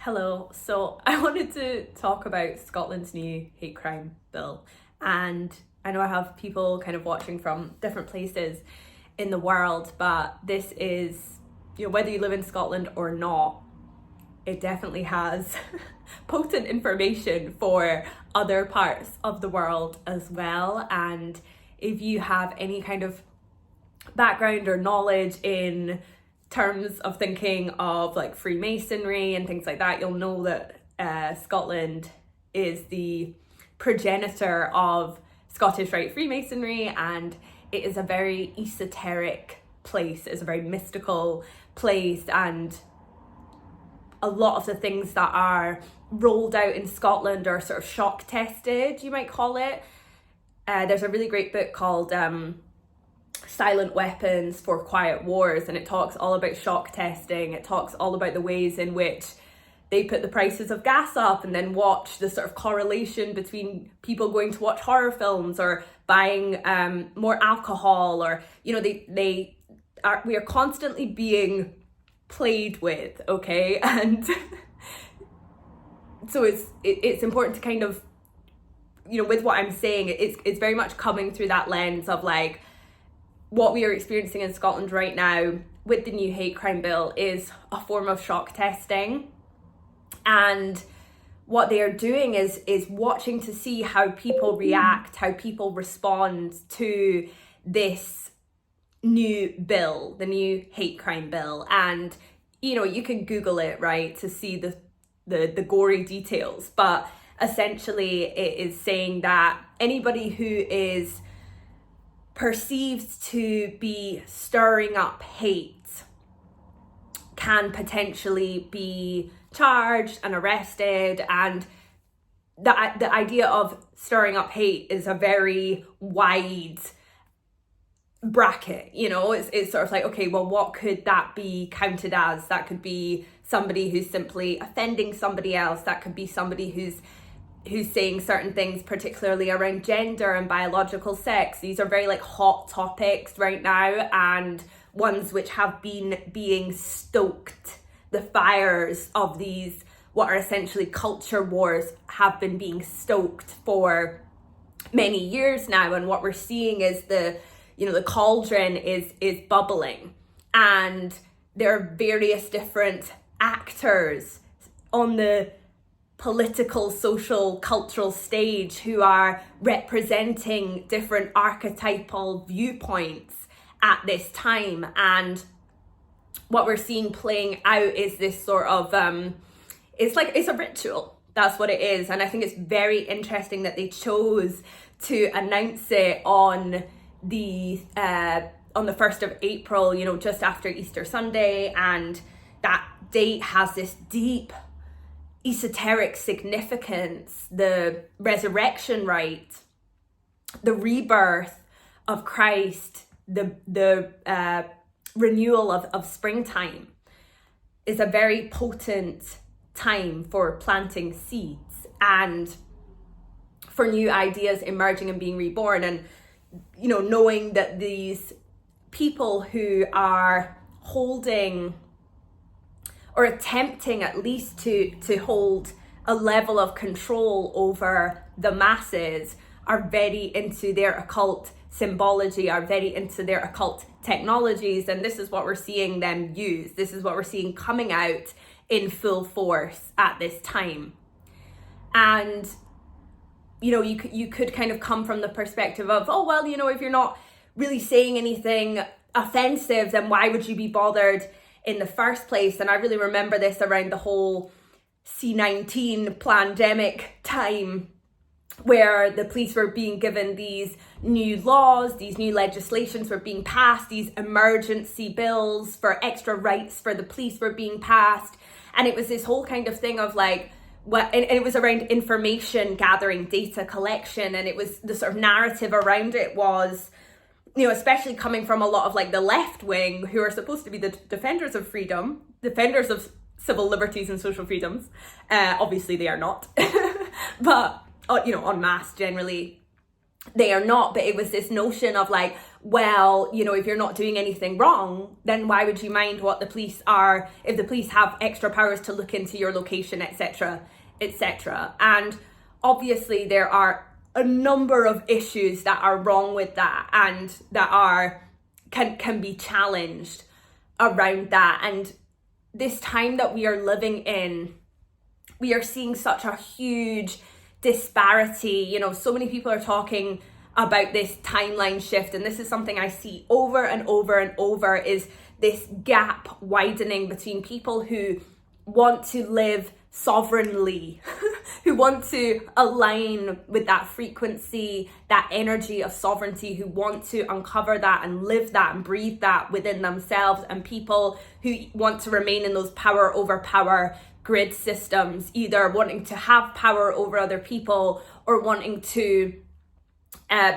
Hello. So I wanted to talk about Scotland's new hate crime bill. And I know I have people kind of watching from different places in the world, but this is, whether you live in Scotland or not, it definitely has potent information for other parts of the world as well. And if you have any kind of background or knowledge in terms of thinking of like Freemasonry and things like that, you'll know that Scotland is the progenitor of Scottish Rite Freemasonry, and it is a very esoteric place. It's a very mystical place, and a lot of the things that are rolled out in Scotland are sort of shock tested, you might call it. There's a really great book called Silent Weapons for Quiet Wars, and it talks all about shock testing. It talks all about the ways in which they put the prices of gas up and then watch the sort of correlation between people going to watch horror films or buying more alcohol, or we are constantly being played with, okay? And so it's important to kind of, with what I'm saying, it's very much coming through that lens of like, what we are experiencing in Scotland right now with the new hate crime bill is a form of shock testing. And what they are doing is watching to see how people react, how people respond to this new bill, the new hate crime bill. And, you can Google it, right, to see the gory details. But essentially it is saying that anybody who is perceived to be stirring up hate can potentially be charged and arrested. And the idea of stirring up hate is a very wide bracket. It's sort of like, okay, well, what could that be counted as? That could be somebody who's simply offending somebody else. That could be somebody who's saying certain things, particularly around gender and biological sex. These are very hot topics right now, and ones which have been being stoked. The fires of these, what are essentially culture wars, have been being stoked for many years now. And what we're seeing is the cauldron is bubbling, and there are various different actors on the political, social, cultural stage who are representing different archetypal viewpoints at this time. And what we're seeing playing out is this sort of it's a ritual. That's what it is. And I think it's very interesting that they chose to announce it on the 1st of April, just after Easter Sunday, and that date has this deep esoteric significance. The resurrection rite, the rebirth of Christ, the renewal of springtime is a very potent time for planting seeds and for new ideas emerging and being reborn. And knowing that these people who are holding or attempting at least to hold a level of control over the masses are very into their occult symbology, are very into their occult technologies. And this is what we're seeing them use. This is what we're seeing coming out in full force at this time. And, you could kind of come from the perspective of, oh, well, if you're not really saying anything offensive, then why would you be bothered in the first place? And I really remember this around the whole C-19 pandemic time, where the police were being given these new laws, these new legislations were being passed, these emergency bills for extra rights for the police were being passed. And it was this whole kind of thing of and it was around information gathering, data collection, and it was the sort of narrative around it was, especially coming from a lot of the left wing, who are supposed to be the defenders of freedom, defenders of civil liberties and social freedoms. Obviously they are not, but en masse generally they are not. But it was this notion of well, you know, if you're not doing anything wrong, then why would you mind what the police are, if the police have extra powers to look into your location, etc., etc. And obviously there are a number of issues that are wrong with that and that can be challenged around that. And this time that we are living in, we are seeing such a huge disparity. You know, so many people are talking about this timeline shift, and this is something I see over and over and over, is this gap widening between people who want to live sovereignly, who want to align with that frequency, that energy of sovereignty, who want to uncover that and live that and breathe that within themselves, and people who want to remain in those power over power grid systems, either wanting to have power over other people or wanting to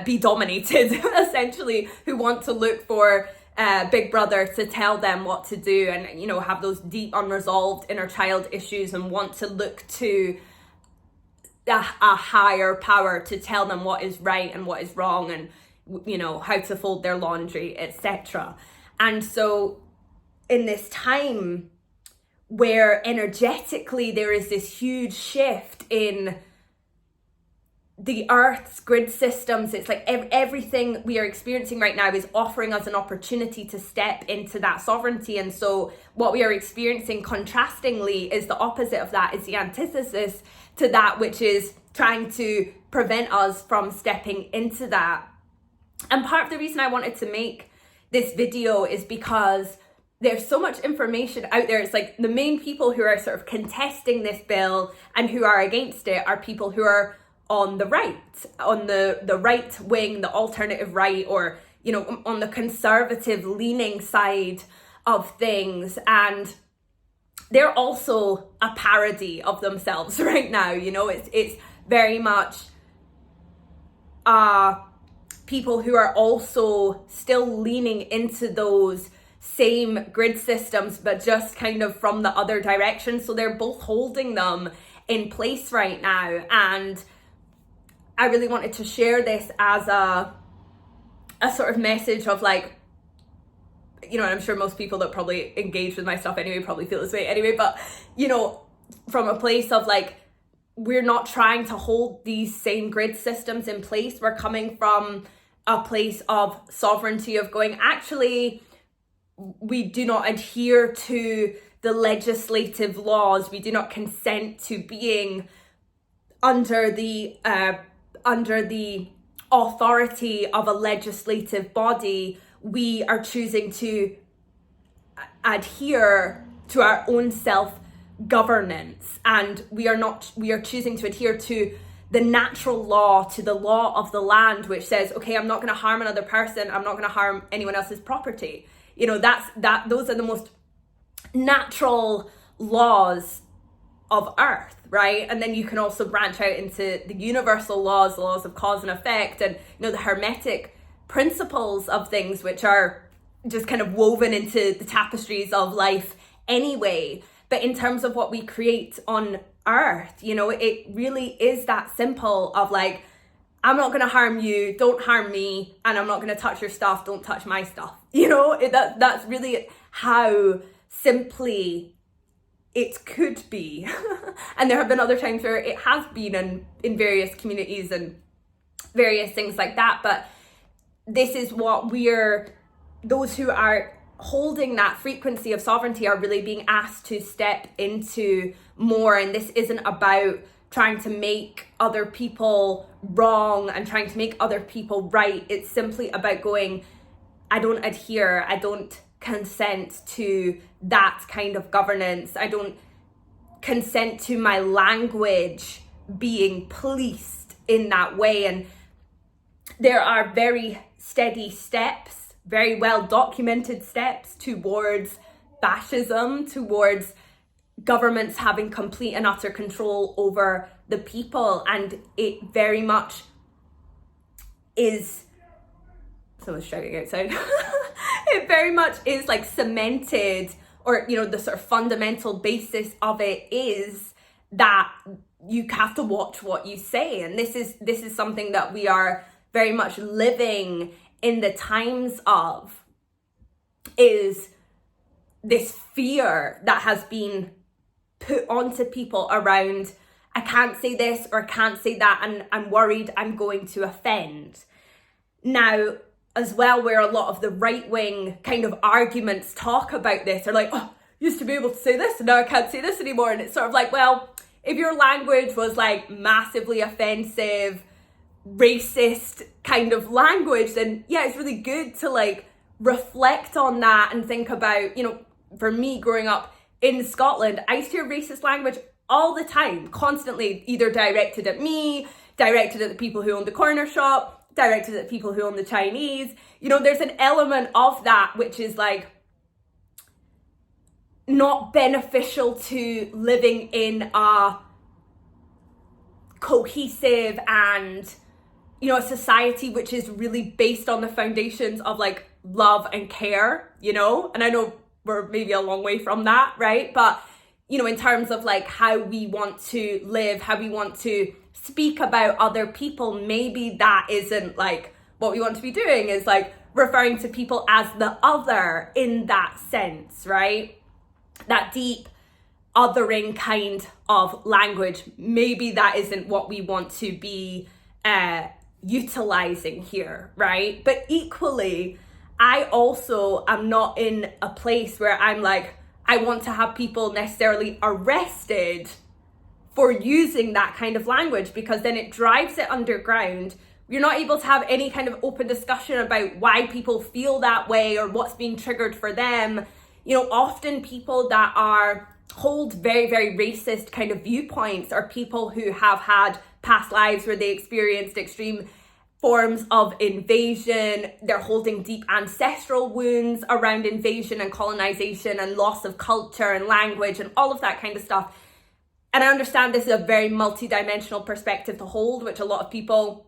be dominated, essentially, who want to look for Big Brother to tell them what to do, and, you know, have those deep unresolved inner child issues and want to look to a higher power to tell them what is right and what is wrong, and, you know, how to fold their laundry, etc. And so in this time where energetically there is this huge shift in the Earth's grid systems, it's like everything we are experiencing right now is offering us an opportunity to step into that sovereignty. And so what we are experiencing, contrastingly, is the opposite of that, is the antithesis to that, which is trying to prevent us from stepping into that. And part of the reason I wanted to make this video is because there's so much information out there. It's like the main people who are sort of contesting this bill and who are against it are people who are on the right, on the right wing, the alternative right, or, you know, on the conservative leaning side of things. And they're also a parody of themselves right now. You know, it's very much people who are also still leaning into those same grid systems, but just kind of from the other direction. So they're both holding them in place right now. And I really wanted to share this as a sort of message of, like, you know, and I'm sure most people that probably engage with my stuff anyway probably feel this way anyway, but, you know, from a place of, like, we're not trying to hold these same grid systems in place. We're coming from a place of sovereignty, of going, actually, we do not adhere to the legislative laws. We do not consent to being under the authority of a legislative body. We are choosing to adhere to our own self-governance, and we are choosing to adhere to the natural law, to the law of the land, which says, okay, I'm not going to harm another person, I'm not going to harm anyone else's property. You know, those are the most natural laws of Earth, right? And then you can also branch out into the universal laws, the laws of cause and effect, and, you know, the hermetic principles of things, which are just kind of woven into the tapestries of life anyway. But in terms of what we create on Earth, you know, it really is that simple of, like, I'm not going to harm you, don't harm me, and I'm not going to touch your stuff, don't touch my stuff. You know, that's really how simply it could be. And there have been other times where it has been in various communities and various things like that. But this is what those who are holding that frequency of sovereignty are really being asked to step into more. And this isn't about trying to make other people wrong and trying to make other people right. It's simply about going, I don't adhere, I don't consent to that kind of governance. I don't consent to my language being policed in that way. And there are very steady steps, very well documented steps towards fascism, towards governments having complete and utter control over the people. And it very much is, someone's shouting outside. It very much is, like, cemented, or, you know, the sort of fundamental basis of it is that you have to watch what you say. And this is something that we are very much living in the times of is this fear that has been put onto people around, I can't say this or I can't say that, and I'm worried I'm going to offend. Now, as well, where a lot of the right-wing kind of arguments talk about this, are like, oh, used to be able to say this and now I can't say this anymore. And it's sort of like, well, if your language was like massively offensive, racist kind of language, then yeah, it's really good to like reflect on that and think about, you know, for me growing up in Scotland, I used to hear racist language all the time, constantly, either directed at me, directed at the people who owned the corner shop, directed at people who own the Chinese. You know, there's an element of that which is like not beneficial to living in a cohesive and, you know, a society which is really based on the foundations of like love and care, you know? And I know we're maybe a long way from that, right? But, you know, in terms of like how we want to live, how we want to speak about other people, maybe that isn't like what we want to be doing, is like referring to people as the other in that sense, right? That deep othering kind of language, maybe that isn't what we want to be utilizing here, right? But equally, I also am not in a place where I'm like, I want to have people necessarily arrested for using that kind of language, because then it drives it underground. You're not able to have any kind of open discussion about why people feel that way or what's being triggered for them. You know, often people that hold very, very racist kind of viewpoints are people who have had past lives where they experienced extreme forms of invasion. They're holding deep ancestral wounds around invasion and colonization and loss of culture and language and all of that kind of stuff. And I understand this is a very multidimensional perspective to hold, which a lot of people,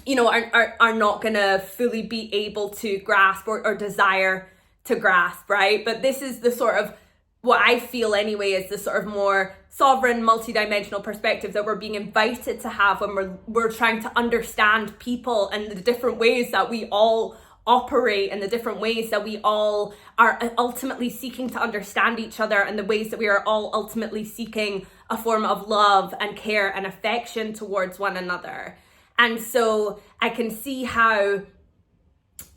you know, are not going to fully be able to grasp or desire to grasp, right? But this is the sort of, what I feel anyway, is the sort of more sovereign, multidimensional perspective that we're being invited to have when we're trying to understand people and the different ways that we all operate and the different ways that we all are ultimately seeking to understand each other, and the ways that we are all ultimately seeking a form of love and care and affection towards one another. And so I can see how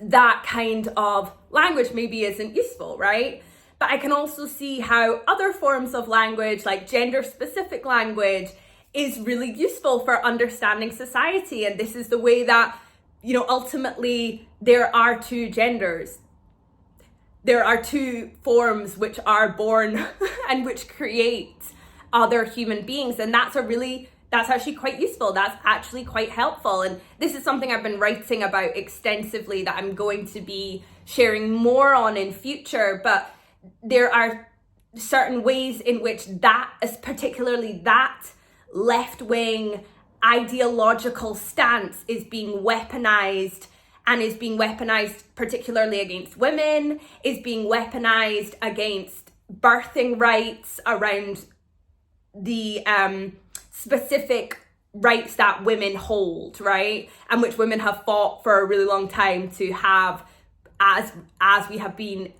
that kind of language maybe isn't useful, right? But I can also see how other forms of language, like gender-specific language, is really useful for understanding society. And this is the way that, you know, ultimately there are two genders. There are two forms which are born and which create other human beings. And that's actually quite useful. That's actually quite helpful. And this is something I've been writing about extensively that I'm going to be sharing more on in future. But there are certain ways in which that, particularly that left-wing ideological stance, is being weaponized, and is being weaponized particularly against women, is being weaponized against birthing rights, around the specific rights that women hold, right? And which women have fought for a really long time to have, as we have been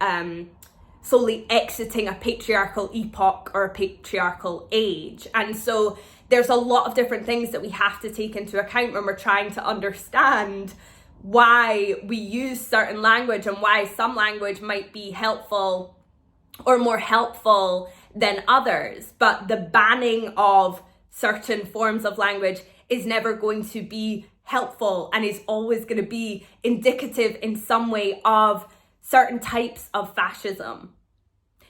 slowly exiting a patriarchal epoch or a patriarchal age. And so there's a lot of different things that we have to take into account when we're trying to understand why we use certain language and why some language might be helpful or more helpful than others. But the banning of certain forms of language is never going to be helpful, and is always going to be indicative in some way of certain types of fascism.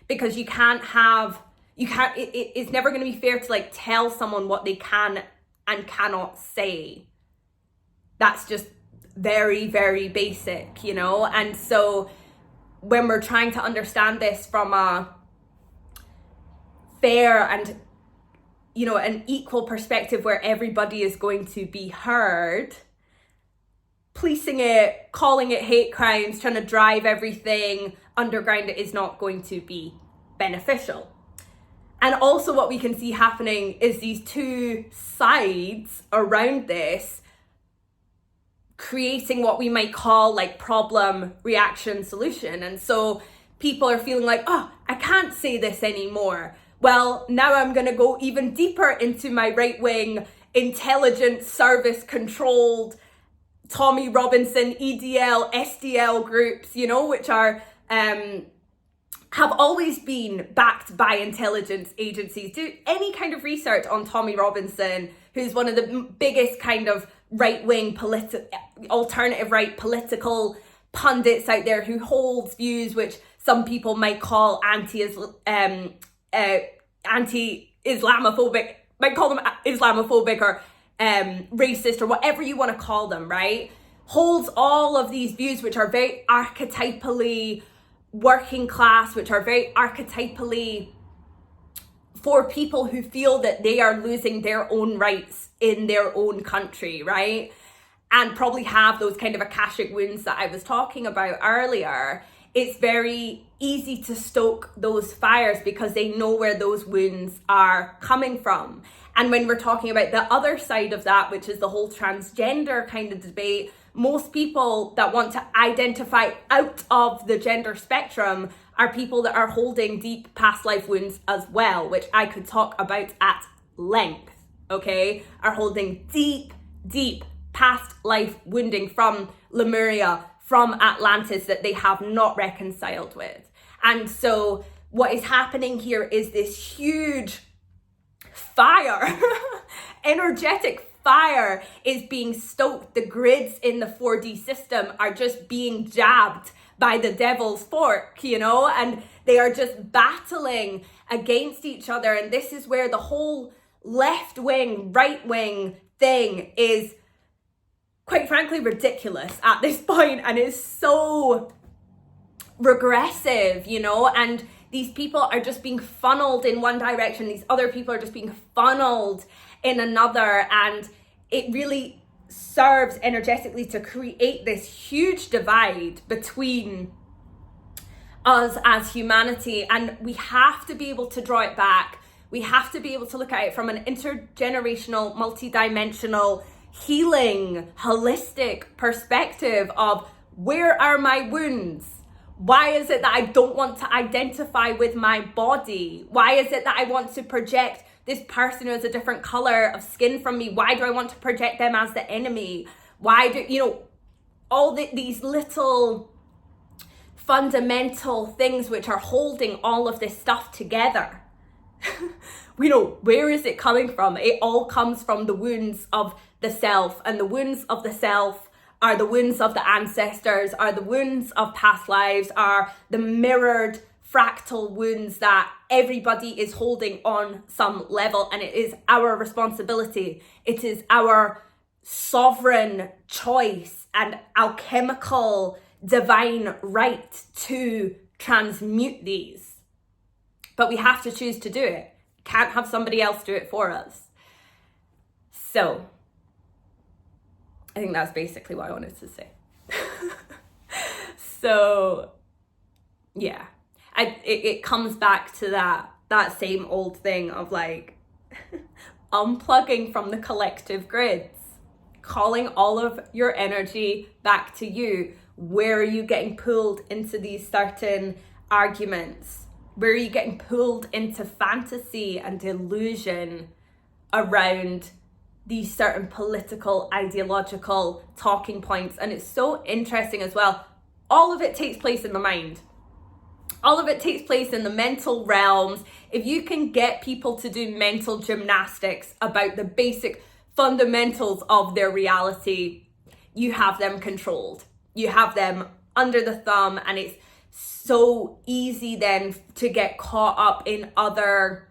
Because it's never going to be fair to like tell someone what they can and cannot say. That's just very, very basic, you know? And so when we're trying to understand this from a fair and, you know, an equal perspective where everybody is going to be heard, policing it, calling it hate crimes, trying to drive everything underground, it is not going to be beneficial. And also what we can see happening is these two sides around this creating what we might call like problem, reaction, solution. And so people are feeling like, oh, I can't say this anymore. Well, now I'm going to go even deeper into my right-wing, intelligence, service controlled, Tommy Robinson, EDL, SDL groups, you know, which are, have always been backed by intelligence agencies. Do any kind of research on Tommy Robinson, who's one of the biggest kind of right-wing, alternative right political pundits out there, who holds views which some people might call anti-Islamophobic, might call them Islamophobic or racist or whatever you want to call them, right? Holds all of these views which are very archetypally working class, which are very archetypally for people who feel that they are losing their own rights in their own country, right? And probably have those kind of Akashic wounds that I was talking about earlier. It's very easy to stoke those fires because they know where those wounds are coming from. And when we're talking about the other side of that, which is the whole transgender kind of debate, most people that want to identify out of the gender spectrum are people that are holding deep past life wounds as well, which I could talk about at length, okay? Are holding deep, deep past life wounding from Lemuria, from Atlantis, that they have not reconciled with. And so what is happening here is this huge fire, energetic fire is being stoked. The grids in the 4D system are just being jabbed by the devil's fork, you know, and they are just battling against each other. And this is where the whole left wing, right wing thing is, quite frankly, ridiculous at this point, and is so regressive, you know, and these people are just being funneled in one direction, these other people are just being funneled in another, and it really serves energetically to create this huge divide between us as humanity. And we have to be able to draw it back. We have to be able to look at it from an intergenerational, multidimensional, healing, holistic perspective of, where are my wounds? Why is it that I don't want to identify with my body? Why is it that I want to project this person who has a different color of skin from me? Why do I want to project them as the enemy? Why do, you know, all these little fundamental things which are holding all of this stuff together? We know, where is it coming from? It all comes from the wounds of the self, and the wounds of the self are the wounds of the ancestors, are the wounds of past lives, are the mirrored fractal wounds that everybody is holding on some level. And it is our responsibility. It is our sovereign choice and alchemical divine right to transmute these. But we have to choose to do it. Can't have somebody else do it for us. So I think that's basically what I wanted to say. So yeah, it comes back to that same old thing of like unplugging from the collective grids, calling all of your energy back to you. Where are you getting pulled into these certain arguments? Where are you getting pulled into fantasy and delusion around these certain political, ideological talking points? And it's so interesting as well. All of it takes place in the mind. All of it takes place in the mental realms. If you can get people to do mental gymnastics about the basic fundamentals of their reality, you have them controlled. You have them under the thumb, and it's so easy then to get caught up in other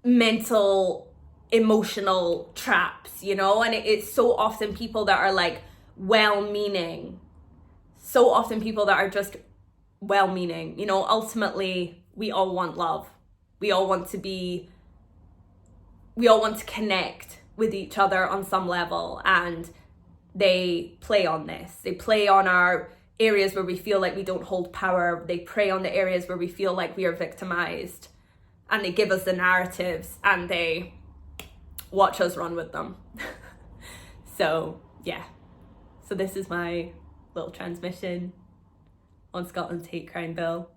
mental, emotional traps, you know? And it's so often people that are like well-meaning, so often people that are just well-meaning, you know. Ultimately, we all want love. We all want to connect with each other on some level, and they play on this. They play on our areas where we feel like we don't hold power. They prey on the areas where we feel like we are victimized, and they give us the narratives and they watch us run with them. So yeah, so this is my little transmission on Scotland's hate crime bill.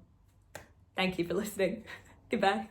Thank you for listening. Goodbye.